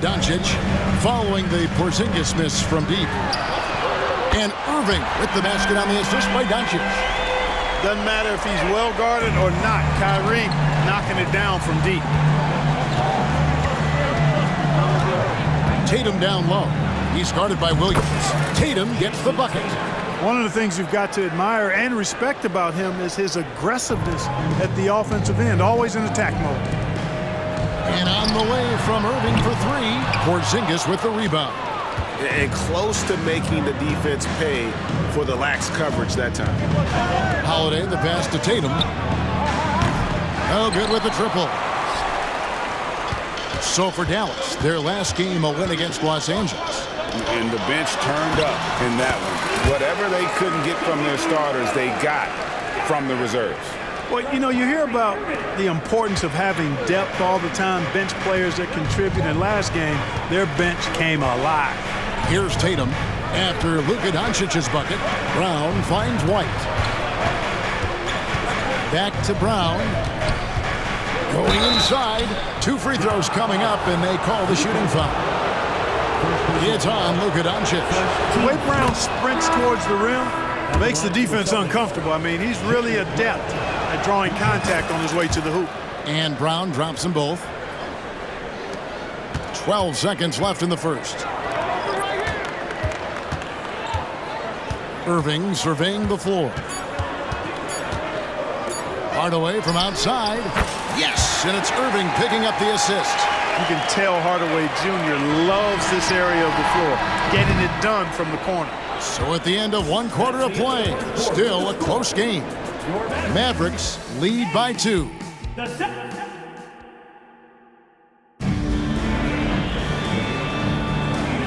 Doncic following the Porzingis miss from deep. And Irving with the basket on the assist by Doncic. Doesn't matter if he's well guarded or not. Kyrie knocking it down from deep. Tatum down low. He's guarded by Williams. Tatum gets the bucket. One of the things you've got to admire and respect about him is his aggressiveness at the offensive end, always in attack mode. And on the way from Irving for three, Porzingis with the rebound. And close to making the defense pay for the lax coverage that time. Holiday, the pass to Tatum. Oh, good with the triple. So for Dallas, their last game a win against Los Angeles. And the bench turned up in that one. Whatever they couldn't get from their starters, they got from the reserves. Well, you know, you hear about the importance of having depth all the time, bench players that contribute. In last game, their bench came alive. Here's Tatum. After Luka Doncic's bucket, Brown finds White. Back to Brown. Going inside. 2 free throws coming up, and they call the shooting foul. It's on Luka Doncic. The way Brown sprints towards the rim makes the defense uncomfortable. I mean, he's really adept at drawing contact on his way to the hoop. And Brown drops them both. 12 seconds left in the first. Irving surveying the floor. Hardaway from outside. Yes, and it's Irving picking up the assist. You can tell Hardaway Jr. loves this area of the floor, getting it done from the corner. So at the end of 1 quarter of play, still a close game. Mavericks lead by 2.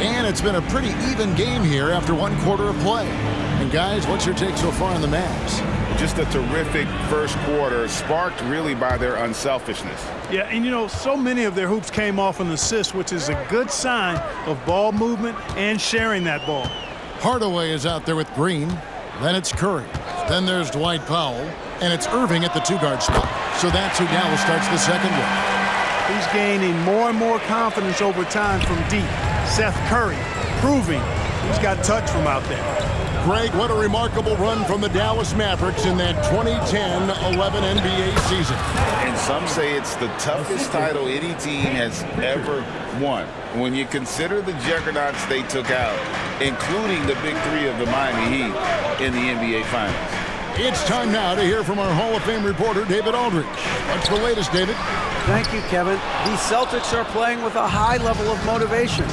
And it's been a pretty even game here after 1 quarter of play. And guys, what's your take so far on the Mavs? Just a terrific first quarter, sparked really by their unselfishness. Yeah, and you know, so many of their hoops came off an assist, which is a good sign of ball movement and sharing that ball. Hardaway is out there with Green. Then it's Curry. Then there's Dwight Powell. And it's Irving at the 2-guard spot. So that's who Dallas starts the second with. He's gaining more and more confidence over time from deep. Seth Curry proving he's got touch from out there. Greg, what a remarkable run from the Dallas Mavericks in that 2010-11 NBA season. And some say it's the toughest title any team has ever won. When you consider the juggernauts they took out, including the big three of the Miami Heat in the NBA Finals. It's time now to hear from our Hall of Fame reporter, David Aldridge. What's the latest, David? Thank you, Kevin. The Celtics are playing with a high level of motivation.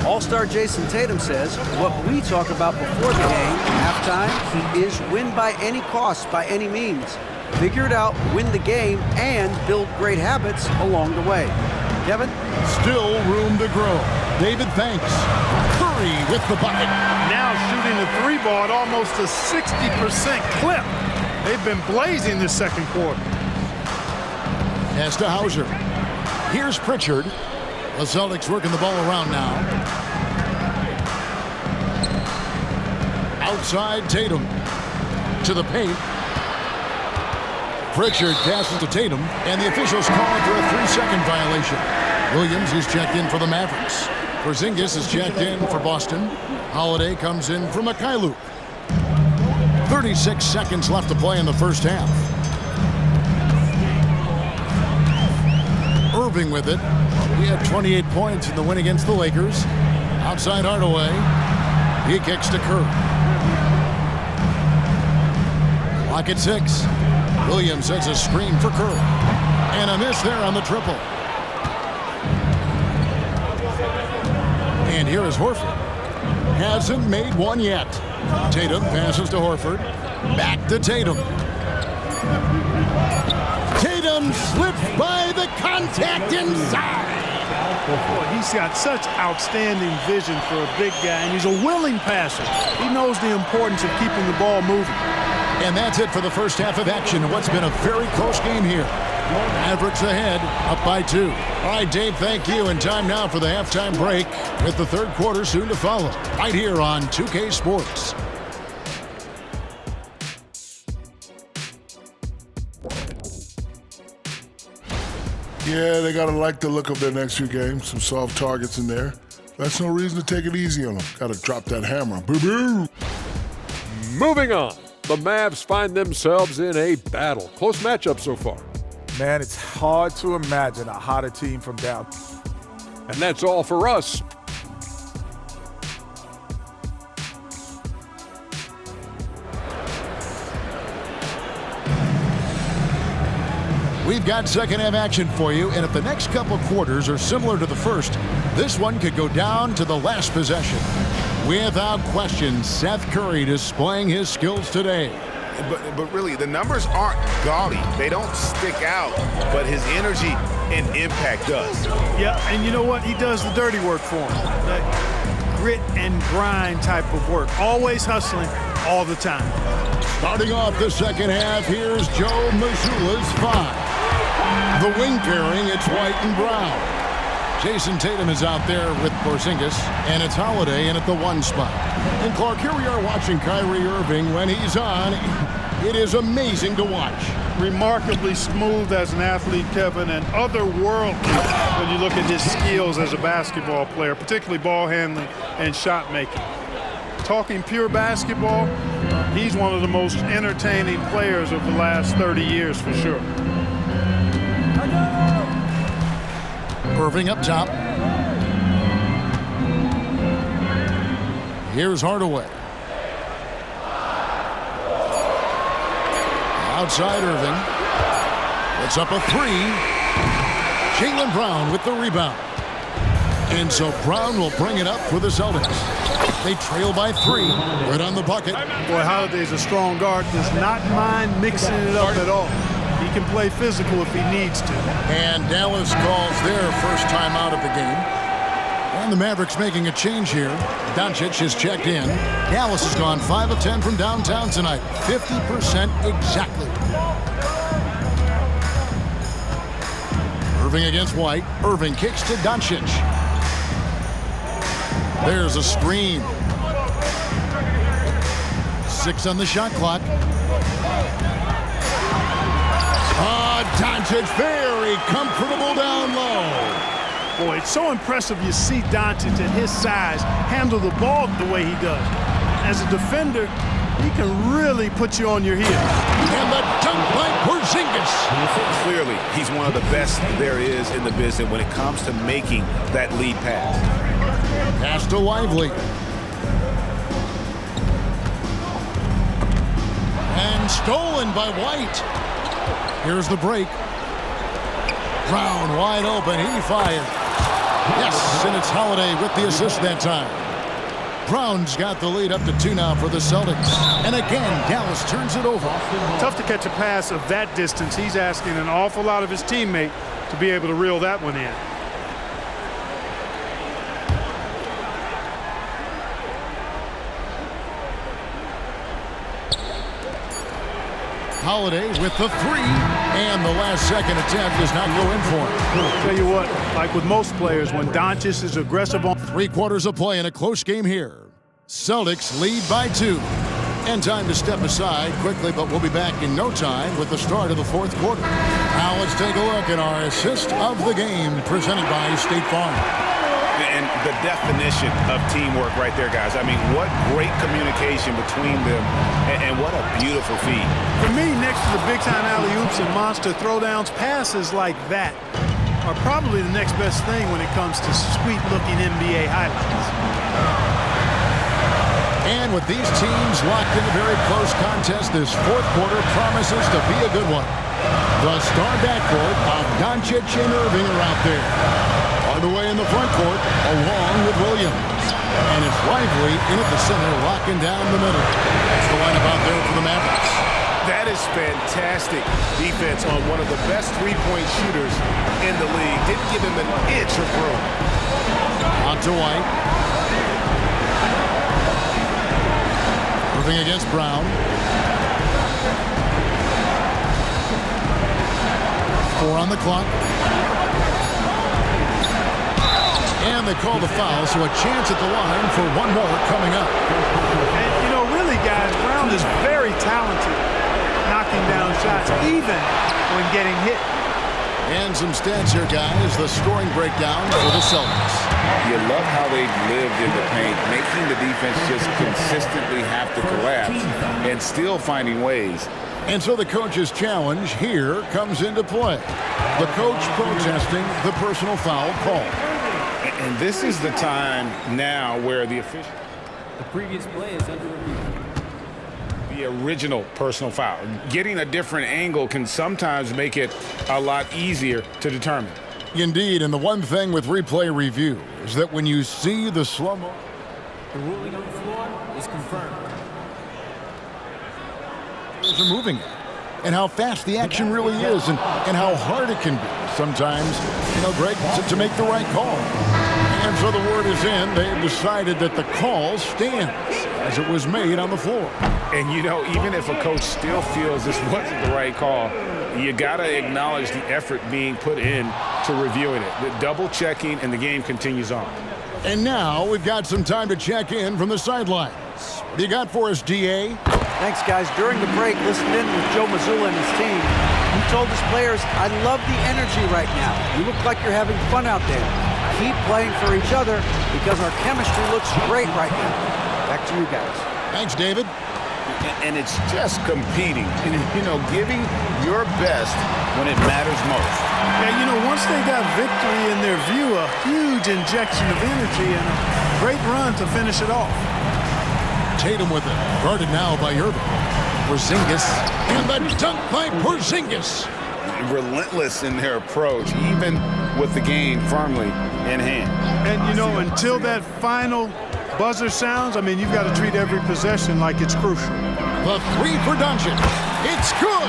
All-star Jason Tatum says what we talk about before the game, halftime, is win by any cost, by any means. Figure it out, win the game, and build great habits along the way. Kevin? Still room to grow. David, thanks. Curry with the bucket. Now shooting the 3 ball at almost a 60% clip. They've been blazing this second quarter. Pass to Hauser. Here's Pritchard. The Celtics working the ball around now. Outside Tatum. To the paint. Pritchard passes to Tatum, and the officials call it for a 3-second violation. Williams is checked in for the Mavericks. Porzingis is checked in for Boston. Holiday comes in for Mikhailuk. 36 seconds left to play in the first half. Irving with it. He had 28 points in the win against the Lakers. Outside Hardaway. He kicks to Curry. Clock at 6. Williams sets a screen for Curry. And a miss there on the triple. And here is Horford. Hasn't made one yet. Tatum passes to Horford. Back to Tatum. Tatum slips by the contact inside. Boy, he's got such outstanding vision for a big guy, and he's a willing passer. He knows the importance of keeping the ball moving. And that's it for the first half of action in what's been a very close game here. Mavericks ahead, up by 2. All right, Dave, thank you. And time now for the halftime break with the third quarter soon to follow. Right here on 2K Sports. Yeah, they got to like the look of their next few games. Some soft targets in there. That's no reason to take it easy on them. Got to drop that hammer. Boo-boo! Moving on. The Mavs find themselves in a battle. Close matchup so far. Man, it's hard to imagine a hotter team from down. And that's all for us. We've got second half action for you, and if the next couple quarters are similar to the first, this one could go down to the last possession. Without question, Seth Curry displaying his skills today. But really, the numbers aren't gaudy. They don't stick out, but his energy and impact does. Yeah, and you know what? He does the dirty work for him. That grit and grind type of work. Always hustling all the time. Starting off the second half, here's Joe Mazzulla's 5. The wing pairing, it's White and Brown. Jason Tatum is out there with Porzingis, and it's Holiday in at the 1 spot. And Clark, here we are watching Kyrie Irving. When he's on, it is amazing to watch. Remarkably smooth as an athlete, Kevin, and otherworldly when you look at his skills as a basketball player, particularly ball handling and shot making. Talking pure basketball, he's one of the most entertaining players of the last 30 years for sure. Irving up top. Here's Hardaway. Outside Irving. It's up a 3. Jaylen Brown with the rebound. And so Brown will bring it up for the Celtics. They trail by 3. Right on the bucket. Boy, Holiday's a strong guard. Does not mind mixing it up at all. He can play physical if he needs to. And Dallas calls their first time out of the game. And the Mavericks making a change here. Doncic has checked in. Dallas has gone 5 of 10 from downtown tonight. 50% exactly. Irving against White. Irving kicks to Doncic. There's a screen. 6 on the shot clock. Doncic very comfortable down low. Boy, it's so impressive you see Doncic at his size handle the ball the way he does. As a defender, he can really put you on your heels. And the dunk by Porzingis. Clearly, he's one of the best there is in the business when it comes to making that lead pass. Pass to Lively. And stolen by White. Here's the break. Brown wide open. He fired. Yes, and it's Holiday with the assist that time. Brown's got the lead up to 2 now for the Celtics. And again, Dallas turns it over. Tough to catch a pass of that distance. He's asking an awful lot of his teammate to be able to reel that one in. Holiday with the 3, and the last second attempt does not go in for him. I'll tell you what, like with most players, when Doncic is aggressive on 3 quarters of play in a close game here. Celtics lead by 2. And time to step aside quickly, but we'll be back in no time with the start of the 4th quarter. Now let's take a look at our assist of the game presented by State Farm. And the definition of teamwork right there, guys. I mean, what great communication between them, and what a beautiful feed. For me, next to the big-time alley-oops and monster throwdowns, passes like that are probably the next best thing when it comes to sweet-looking NBA highlights. And with these teams locked in a very close contest, this 4th quarter promises to be a good one. The star backcourt of Doncic and Irving are out there. Hardaway in the front court, along with Williams. And it's Lively in at the center, locking down the middle. That's the lineup out there for the Mavericks. That is fantastic defense on one of the best three-point shooters in the league. Didn't give him an inch of room. Out to White. Irving against Brown. 4 on the clock. And they call the foul, so a chance at the line for one more coming up. And, you know, really, guys, Brown is very talented knocking down shots, even when getting hit. And some stats here, guys. The scoring breakdown for the Celtics. You love how they lived in the paint, making the defense just consistently have to collapse and still finding ways. And so the coach's challenge here comes into play. The coach protesting the personal foul call. And this is the time now where the official... The previous play is under review. The original personal foul. Getting a different angle can sometimes make it a lot easier to determine. Indeed, and the one thing with replay review is that when you see the slow-mo... The ruling on the floor is confirmed. ...are moving it, and how fast the action really is, and how hard it can be sometimes, Greg, to make the right call. And so the word is in. They've decided that the call stands as it was made on the floor. And, even if a coach still feels this wasn't the right call, you got to acknowledge the effort being put in to reviewing it. The double-checking, and the game continues on. And now we've got some time to check in from the sidelines. What do you got for us, D.A.? Thanks, guys. During the break, listened in with Joe Mazzulla and his team. He told his players, I love the energy right now. You look like you're having fun out there. Keep playing for each other because our chemistry looks great right now. Back to you guys. Thanks, David. And it's just competing and, giving your best when it matters most. Yeah, once they got victory in their view, a huge injection of energy and a great run to finish it off. Tatum with it. Guarded now by Irving. Porzingis. And the dunk by Porzingis. Relentless in their approach, even with the game firmly in hand. And, until that final buzzer sounds, you've got to treat every possession like it's crucial. The three for Doncic. It's good.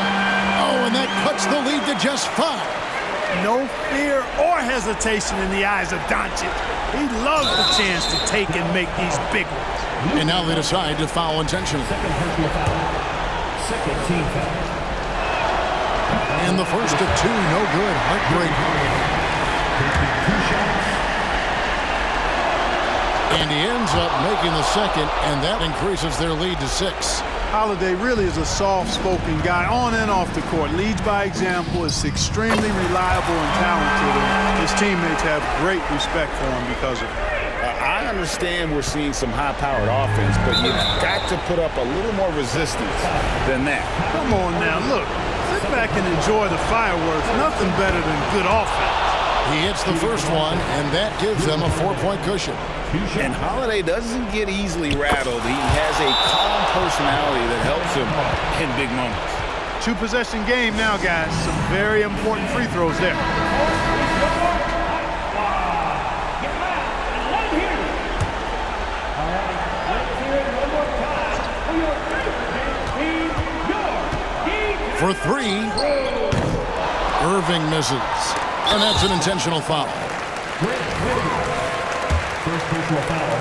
Oh, and that cuts the lead to just 5. No fear or hesitation in the eyes of Doncic. He loves the chance to take and make these big ones. And now they decide to foul intentionally. Second personal foul. Second team foul. And the first of 2, no good. Heartbreaking. And he ends up making the second, and that increases their lead to 6. Holiday really is a soft-spoken guy on and off the court. Leads by example, is extremely reliable and talented, and his teammates have great respect for him because of it. I understand we're seeing some high-powered offense, but you've got to put up a little more resistance than that. Come on now, look. Sit back and enjoy the fireworks. Nothing better than good offense. He hits the first one, and that gives them a 4-point cushion. And Holiday doesn't get easily rattled. He has a calm personality that helps him in big moments. 2-possession game now, guys. Some very important free throws there. For 3, Irving misses. And that's an intentional foul. First personal foul.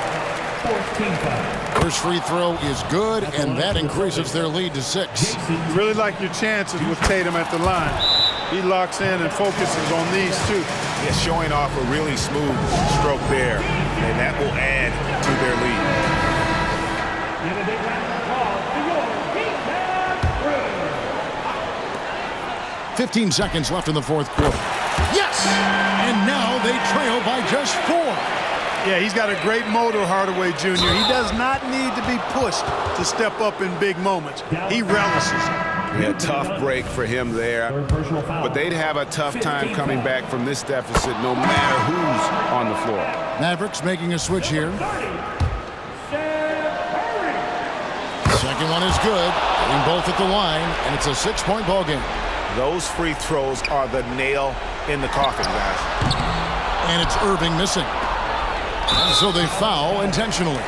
Fourth team foul. First free throw is good, and that increases their lead to 6. Really like your chances with Tatum at the line. He locks in and focuses on these 2. Yeah, showing off a really smooth stroke there, and that will add to their lead. 15 seconds left in the fourth quarter. Yes! And now they trail by just 4. Yeah, he's got a great motor, Hardaway Jr. He does not need to be pushed to step up in big moments. He relishes it. Yeah, tough break for him there. But they'd have a tough time coming back from this deficit no matter who's on the floor. Mavericks making a switch here. Second one is good. Getting both at the line, and it's a 6-point ball game. Those free throws are the nail in the coffin, guys. And it's Irving missing. And so they foul intentionally.